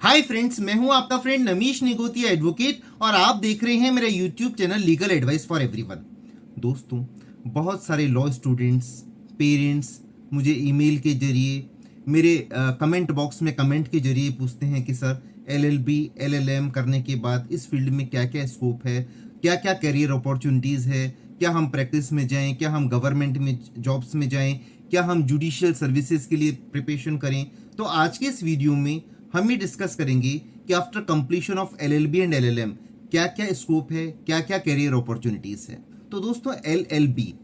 Hi friends, मैं हूं आपका फ्रेंड नमीश निगोतिया एडवोकेट और आप देख रहे हैं मेरा YouTube channel legal advice for everyone. दोस्तों, बहुत सारे लॉ स्टूडेंट्स, पेरेंट्स मुझे ईमेल के जरिए, मेरे कमेंट बॉक्स में कमेंट के जरिए पूछते हैं कि सर एलएलबी एलएलएम करने के बाद इस फील्ड में क्या क्या स्कोप है, क्या क्या करियर अपॉर्चुनिटीज़ है, क्या हम प्रैक्टिस में जाएं, क्या हम गवर्नमेंट में जॉब्स में जाएं, क्या हम जुडिशियल सर्विसेज के लिए प्रिपरेशन करें। तो आज के इस वीडियो में हम ये डिस्कस करेंगे कि after completion of LLB and LLM क्या क्या स्कोप है, क्या क्या करियर अपॉर्चुनिटीज है। तो दोस्तों, एलएलबी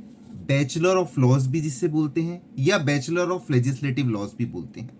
बैचलर ऑफ लॉज भी जिसे बोलते हैं या बैचलर ऑफ लेजिस्लेटिव लॉज भी बोलते हैं।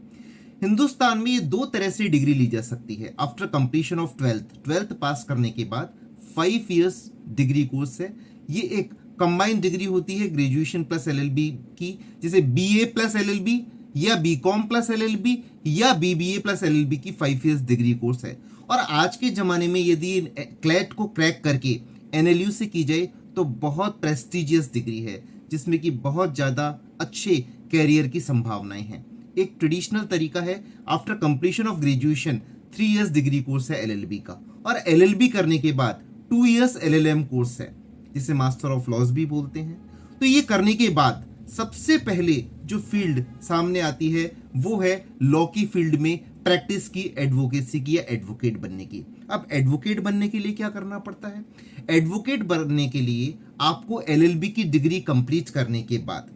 हिंदुस्तान में ये दो तरह से डिग्री ली जा सकती है। After completion of twelfth pass करने के बाद 5 इयर्स डिग्री कोर्स है। ये एक कंबाइंड डिग्री होती है ग्रेजुएशन प्लस एलएलबी की, जैसे बीए प्लस एलएलबी या बीकॉम प्लस एलएलबी या बीबीए प्लस एलएलबी की 5 इयर्स डिग्री कोर्स है। और आज के ज़माने में यदि क्लैट को क्रैक करके एनएलयू से की जाए तो बहुत प्रेस्टिजियस डिग्री है, जिसमें कि बहुत ज़्यादा अच्छे कैरियर की संभावनाएं हैं। एक ट्रेडिशनल तरीका है, after completion of graduation 3 years degree course है एलएलबी का, और एलएलबी करने के बाद 2 इयर्स एलएलएम कोर्स है, जिसे मास्टर ऑफ लॉज भी बोलते हैं। तो ये करने के बाद सबसे पहले जो फील्ड सामने आती है वो है लॉ की फील्ड में प्रैक्टिस की, एडवोकेसी की या एडवोकेट बनने की। अब एडवोकेट बनने के लिए क्या करना पड़ता है? एडवोकेट बनने के लिए आपको एलएलबी की डिग्री कंप्लीट करने के बाद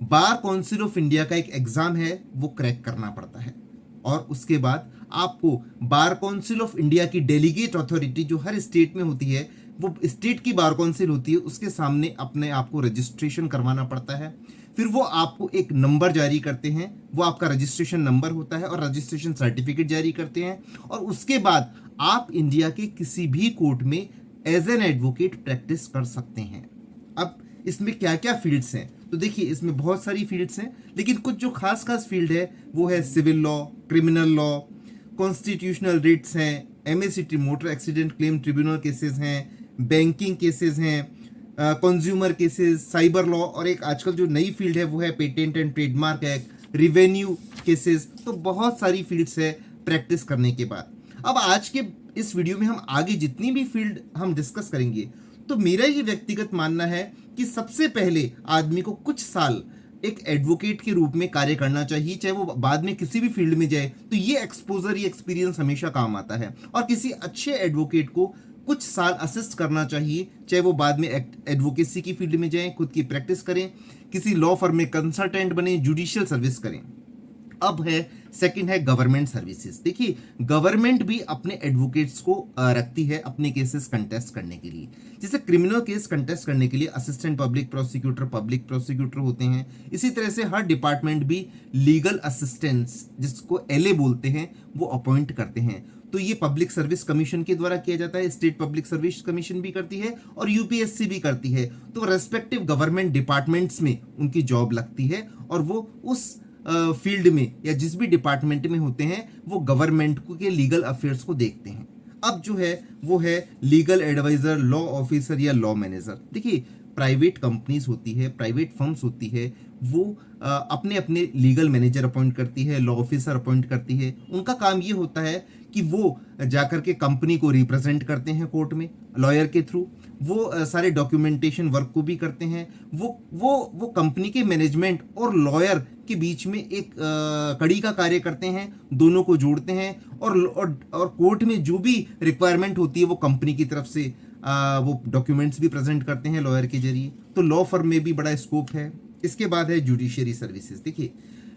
बार काउंसिल ऑफ इंडिया का एक एग्जाम है, वो क्रैक करना पड़ता है। और उसके बाद आपको बार काउंसिल ऑफ इंडिया की डेलीगेट अथॉरिटी जो हर स्टेट में होती है, वो स्टेट की बार काउंसिल होती है, उसके सामने अपने आप को रजिस्ट्रेशन करवाना पड़ता है। फिर वो आपको एक नंबर जारी करते हैं, वो आपका रजिस्ट्रेशन नंबर होता है, और रजिस्ट्रेशन सर्टिफिकेट जारी करते हैं। और उसके बाद आप इंडिया के किसी भी कोर्ट में एज एन एडवोकेट प्रैक्टिस कर सकते हैं। अब इसमें क्या क्या फील्ड्स हैं? तो देखिए, इसमें बहुत सारी फील्ड्स हैं, लेकिन कुछ जो खास खास फील्ड है वो है civil law, criminal law, constitutional writs हैं, MACT motor accident claim tribunal cases हैं, बैंकिंग केसेस हैं, कंज्यूमर केसेस, साइबर लॉ, और एक आजकल जो नई फील्ड है वो है patent and trademark act, revenue cases. तो बहुत सारी फील्ड्स है प्रैक्टिस करने के बाद। अब आज के इस वीडियो में हम आगे जितनी भी फील्ड हम डिस्कस करेंगे, तो मेरा ये व्यक्तिगत मानना है कि सबसे पहले आदमी को कुछ साल एक एडवोकेट के रूप में कार्य करना चाहिए, चाहे वो बाद में किसी भी फील्ड में जाए। तो ये एक्सपोजर, ये एक्सपीरियंस हमेशा काम आता है। और किसी अच्छे एडवोकेट को कुछ साल असिस्ट करना चाहिए, चाहे वो बाद में एडवोकेसी की फील्ड में जाएं, खुद की प्रैक्टिस करें, किसी लॉ फर्म में कंसल्टेंट बने, जुडिशियल सर्विस करें। अब है सेकंड है गवर्नमेंट सर्विसेज। देखिए, गवर्नमेंट भी अपने एडवोकेट्स को रखती है अपने केसेस कंटेस्ट करने के लिए। जैसे क्रिमिनल केस कंटेस्ट करने के लिए असिस्टेंट पब्लिक प्रोसिक्यूटर होते हैं। इसी तरह से हर डिपार्टमेंट भी लीगल असिस्टेंट्स, जिसको एलए बोलते हैं, वो अपॉइंट करते हैं। तो ये पब्लिक सर्विस कमीशन के द्वारा किया जाता है। स्टेट पब्लिक सर्विस कमीशन भी करती है और यूपीएससी भी करती है। तो रेस्पेक्टिव गवर्नमेंट डिपार्टमेंट्स में उनकी जॉब लगती है, और वो उस फील्ड में या जिस भी डिपार्टमेंट में होते हैं वो गवर्नमेंट के लीगल अफेयर्स को देखते हैं। अब जो है वो है लीगल एडवाइजर, लॉ ऑफिसर या लॉ मैनेजर। देखिए, प्राइवेट कंपनीज होती है, प्राइवेट फर्म्स होती है, वो अपने अपने लीगल मैनेजर अपॉइंट करती है, लॉ ऑफिसर अपॉइंट करती है। उनका काम ये होता है कि वो जाकर के कंपनी को रिप्रेजेंट करते हैं कोर्ट में लॉयर के थ्रू। वो सारे डॉक्यूमेंटेशन वर्क को भी करते हैं। वो कंपनी के मैनेजमेंट और लॉयर के बीच में एक कड़ी का कार्य करते हैं, दोनों को जोड़ते हैं। और कोर्ट में जो भी रिक्वायरमेंट होती है वो कंपनी की तरफ से वो डॉक्यूमेंट्स भी प्रेजेंट करते हैं लॉयर के जरिए। तो लॉ फर्म में भी बड़ा स्कोप है। इसके बाद है जुडिशियरी सर्विसेज। देखिए,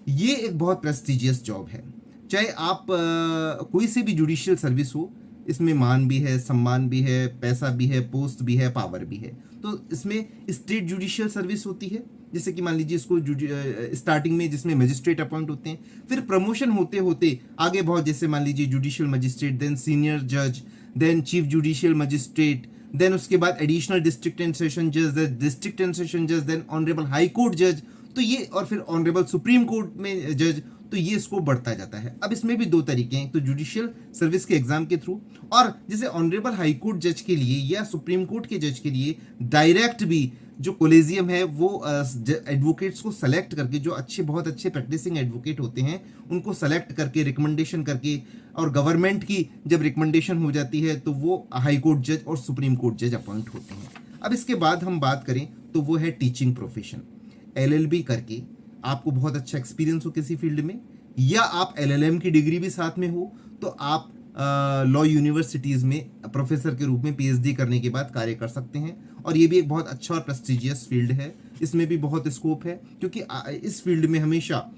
ये एक बहुत प्रेस्टिजियस जॉब है। चाहे आप कोई से भी जुडिशियल सर्विस हो, इसमें मान भी है, सम्मान भी है, पैसा भी है, पोस्ट भी है, पावर भी है। तो इसमें स्टेट जुडिशियल सर्विस होती है, जैसे कि मान लीजिए इसको स्टार्टिंग में जिसमें मजिस्ट्रेट अपॉइंट होते हैं, फिर प्रमोशन होते होते आगे बहुत, जैसे मान लीजिए जुडिशियल मजिस्ट्रेट, देन सीनियर जज, then chief judicial magistrate, then उसके बाद एडिशनल डिस्ट्रिक्ट एंड सेशन जज, डिस्ट्रिक्ट एंड सेशन जज, देन ऑनरेबल हाई कोर्ट जज, तो ये, और फिर ऑनरेबल सुप्रीम कोर्ट में जज। तो ये इसको बढ़ता जाता है। अब इसमें भी दो तरीके हैं, तो जुडिशियल सर्विस के एग्जाम के थ्रू, और जैसे ऑनरेबल हाई कोर्ट जज के लिए या सुप्रीम कोर्ट के जज के लिए डायरेक्ट भी जो कोलेजियम है वो एडवोकेट्स को सेलेक्ट करके, जो बहुत अच्छे प्रैक्टिसिंग एडवोकेट होते हैं उनको सेलेक्ट करके, रिकमेंडेशन करके, और गवर्नमेंट की जब रिकमेंडेशन हो जाती है तो वो हाई कोर्ट जज और सुप्रीम कोर्ट जज अपॉइंट होते हैं। अब इसके बाद हम बात करें तो वो है टीचिंग प्रोफेशन। एलएलबी करके आपको बहुत अच्छा एक्सपीरियंस हो किसी फील्ड में, या आप एलएलएम की डिग्री भी साथ में हो, तो आप लॉ यूनिवर्सिटीज़ में प्रोफेसर के रूप में पीएचडी करने के बाद कार्य कर सकते हैं। और ये भी एक बहुत अच्छा और प्रेस्टिजियस फील्ड है, इसमें भी बहुत स्कोप है, क्योंकि इस फील्ड में हमेशा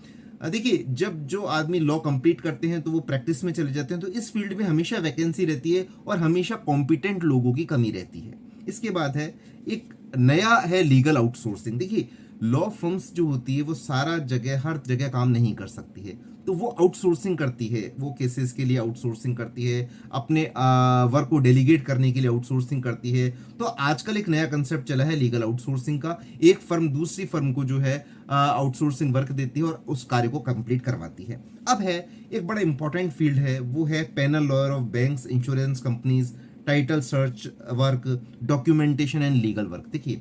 देखिए, जब जो आदमी लॉ कंप्लीट करते हैं तो वो प्रैक्टिस में चले जाते हैं, तो इस फील्ड में हमेशा वैकेंसी रहती है और हमेशा कॉम्पिटेंट लोगों की कमी रहती है। इसके बाद है एक नया है लीगल आउटसोर्सिंग। देखिए, लॉ फर्म्स जो होती है वो सारा जगह, हर जगह काम नहीं कर सकती है, तो वो आउटसोर्सिंग करती है, वो केसेस के लिए आउटसोर्सिंग करती है, अपने वर्क को डेलीगेट करने के लिए आउटसोर्सिंग करती है। तो आजकल एक नया कंसेप्ट चला है लीगल आउटसोर्सिंग का। एक फर्म दूसरी फर्म को जो है आउटसोर्सिंग वर्क देती है और उस कार्य को कंप्लीट करवाती है। अब है एक बड़ा इंपॉर्टेंट फील्ड है, वो है panel lawyer of banks, insurance companies, title search work, documentation and legal work. देखिए,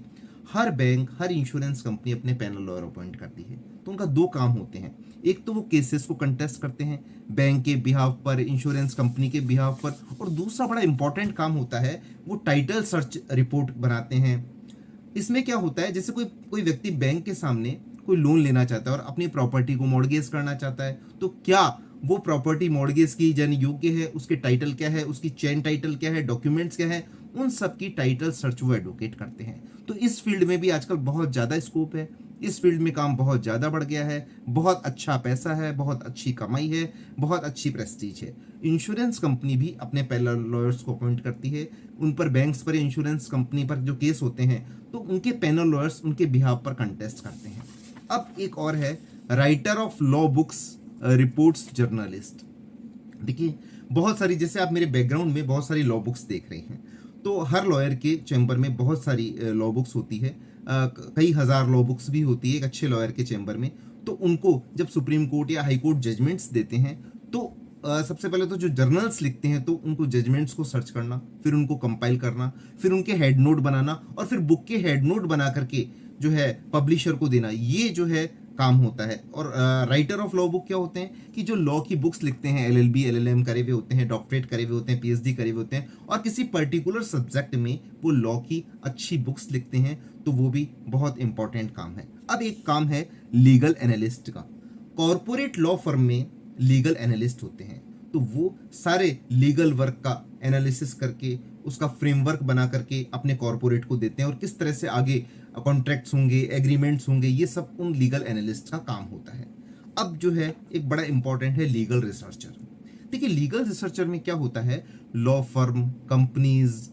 हर बैंक, हर इंश्योरेंस कंपनी अपने पैनल लॉयर अपॉइंट करती है, तो उनका दो काम होते हैं। एक तो वो केसेस को कंटेस्ट करते हैं बैंक के बिहाफ पर, इंश्योरेंस कंपनी के बिहाफ पर, और दूसरा बड़ा इंपॉर्टेंट काम होता है वो टाइटल सर्च रिपोर्ट बनाते हैं। इसमें क्या होता है, जैसे कोई व्यक्ति बैंक के सामने कोई लोन लेना चाहता है और अपनी प्रॉपर्टी को मॉर्गेज करना चाहता है, तो क्या वो प्रॉपर्टी मॉर्गेज की जाने योग्य है, उसके टाइटल क्या है, उसकी चेन टाइटल क्या है, डॉक्यूमेंट्स क्या है, उन सब की टाइटल सर्च वो एडवोकेट करते हैं। तो इस फील्ड में भी आजकल बहुत ज़्यादा स्कोप है, इस फील्ड में काम बहुत ज़्यादा बढ़ गया है, बहुत अच्छा पैसा है, बहुत अच्छी कमाई है, बहुत अच्छी प्रेस्टीज है। इंश्योरेंस कंपनी भी अपने पैनल लॉयर्स को अपॉइंट करती है, उन पर बैंक्स पर, इंश्योरेंस कंपनी पर जो केस होते हैं तो उनके पैनल लॉयर्स उनके बिहाफ पर कंटेस्ट करते हैं। अब एक और है writer of law books, reports, journalist. देखिए, बहुत सारी, जैसे आप मेरे बैकग्राउंड में बहुत सारी लॉ बुक्स देख रहे हैं, तो हर लॉयर के चैम्बर में बहुत सारी लॉ बुक्स होती है, कई हज़ार लॉ बुक्स भी होती है एक अच्छे लॉयर के चैम्बर में। तो उनको जब सुप्रीम कोर्ट या हाई कोर्ट जजमेंट्स देते हैं तो सबसे पहले तो जो जर्नल्स लिखते हैं तो उनको जजमेंट्स को सर्च करना, फिर उनको कंपाइल करना, फिर उनके हेड नोट बनाना, और फिर बुक के हेड नोट बना करके जो है पब्लिशर को देना, ये जो है काम होता है। और राइटर ऑफ लॉ बुक क्या होते हैं कि जो लॉ की बुक्स लिखते हैं, एलएलबी, एलएलएम करे हुए होते हैं, डॉक्टरेट करे हुए होते हैं, पीएचडी करे हुए होते हैं, और किसी पर्टिकुलर सब्जेक्ट में वो लॉ की अच्छी बुक्स लिखते हैं, तो वो भी बहुत इंपॉर्टेंट काम है। अब एक काम है लीगल एनालिस्ट का। कॉरपोरेट लॉ फर्म में लीगल एनालिस्ट होते हैं, तो वो सारे लीगल वर्क का एनालिसिस करके उसका फ्रेमवर्क बना करके अपने कॉरपोरेट को देते हैं, और किस तरह से आगे कॉन्ट्रैक्ट्स होंगे, एग्रीमेंट्स होंगे, ये सब उन लीगल एनालिस्ट का काम होता है। अब जो है एक बड़ा इंपॉर्टेंट है लीगल रिसर्चर। देखिए, लीगल रिसर्चर में क्या होता है, लॉ फर्म, कंपनीज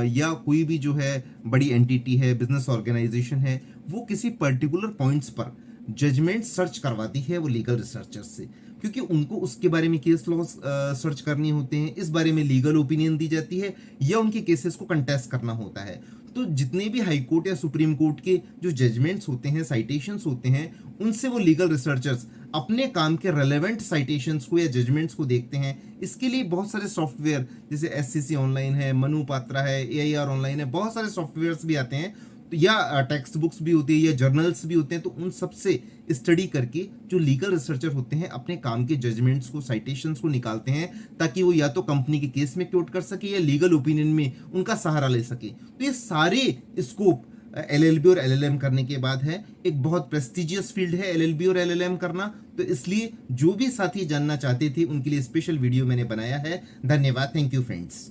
या कोई भी जो है बड़ी एंटिटी है, बिजनेस ऑर्गेनाइजेशन है, वो किसी पर्टिकुलर पॉइंट्स पर जजमेंट सर्च करवाती है वो लीगल रिसर्चर से, क्योंकि उनको उसके बारे में केस लॉ सर्च करनी होते हैं, इस बारे में लीगल ओपिनियन दी जाती है, या उनके केसेस को कंटेस्ट करना होता है। तो जितने भी हाई कोर्ट या सुप्रीम कोर्ट के जो जजमेंट्स होते हैं, साइटेशंस होते हैं, उनसे वो लीगल रिसर्चर्स अपने काम के रेलेवेंट साइटेशंस को या जजमेंट्स को देखते हैं। इसके लिए बहुत सारे सॉफ्टवेयर, जैसे एससीसी ऑनलाइन है, मनु पात्रा है, एआईआर ऑनलाइन है, बहुत सारे सॉफ्टवेयर्स भी आते हैं, तो या टेक्स्ट बुक्स भी होती है या जर्नल्स भी होते हैं, तो उन सब से स्टडी करके जो लीगल रिसर्चर होते हैं अपने काम के जजमेंट्स को, साइटेशंस को निकालते हैं, ताकि वो या तो कंपनी के केस में कोट कर सके या लीगल ओपिनियन में उनका सहारा ले सके। तो ये सारे स्कोप एलएलबी और एलएलएम करने के बाद है। एक बहुत प्रेस्टिजियस फील्ड है एलएलबी और एलएलएम करना, तो इसलिए जो भी साथी जानना चाहते थे उनके लिए स्पेशल वीडियो मैंने बनाया है। धन्यवाद, थैंक यू फ्रेंड्स।